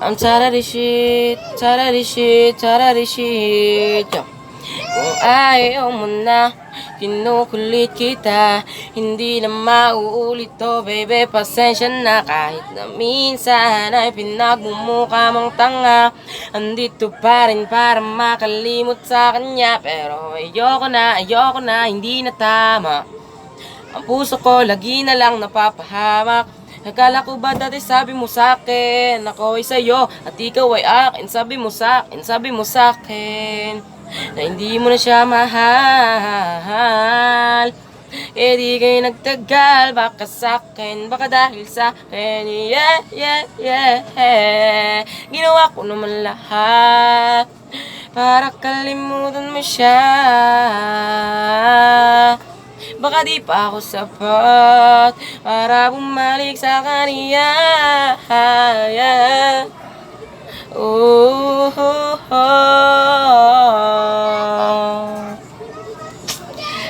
I'm tired of this shit, tired of this shit, tired of this shit. Yo. Kung ayaw mo na, kinukulit kita. Hindi na mauulit to, baby, pasensya na. Kahit na minsan ay pinagmumukha mong tanga, andito pa rin para makalimot sa kanya. Pero ayoko na, hindi na tama. Ang puso ko lagi na lang napapahamak. Akala ko ba dati sabi mo sa'kin, ako ay sa'yo at ikaw ay akin. Sabi mo sa'kin na hindi mo na siya mahal. Eh di kayo nagtagal, baka sa'kin, baka dahil sa'kin. Yeah, yeah, yeah. Ginawa ko naman lahat para kalimutan mo siya. Baka di pa ako sapat para bumalik sa kanya. Yeah. Oh, oh, oh.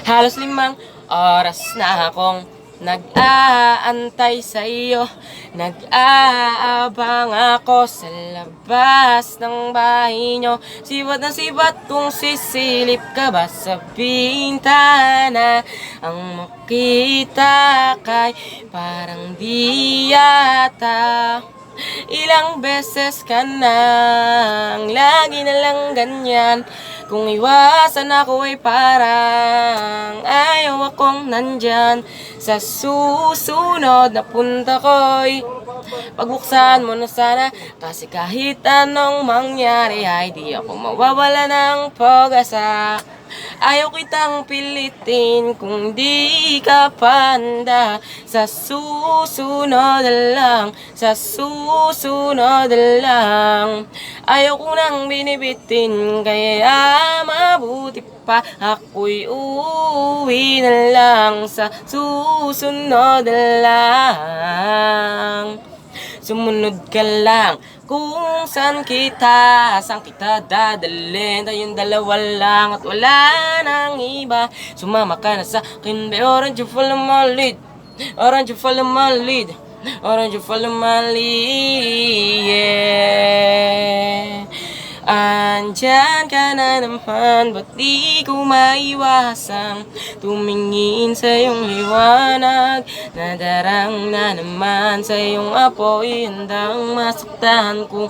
Halos 5 oras na akong nag-aantay sa iyo. Nag-aabang ako sa labas ng bahay nyo. Sibat na sibat kung sisilip ka ba sa bintana. Ang makita kay parang di yata. Ilang beses ka nang lagi na lang ganyan. Kung iwasan ako ay parang ayaw akong nandyan. Sa susunod na punta ko'y pagbuksan mo na sana. Kasi kahit anong mangyari ay di ako mawawala ng pag-asa. Ayaw kitang pilitin kung di ka panda. Sa susunod lang, sa susunod lang. Ayaw ko nang binibitin, kaya mabuti pa ako'y uuwi na lang. Sa susunod lang. Sumunod ka lang kung saan kita dadalhin. Tayong dalawa lang at wala nang iba. Sumama ka na sa akin, be, orange you follow my lead. Orange you follow my lead. Orange you follow my lead, yeah. Andyan ka na naman, ba't di ko maiwasang tumingin sa iyong liwanag? Nadarang na naman sa iyong apoy, handang masaktan ko.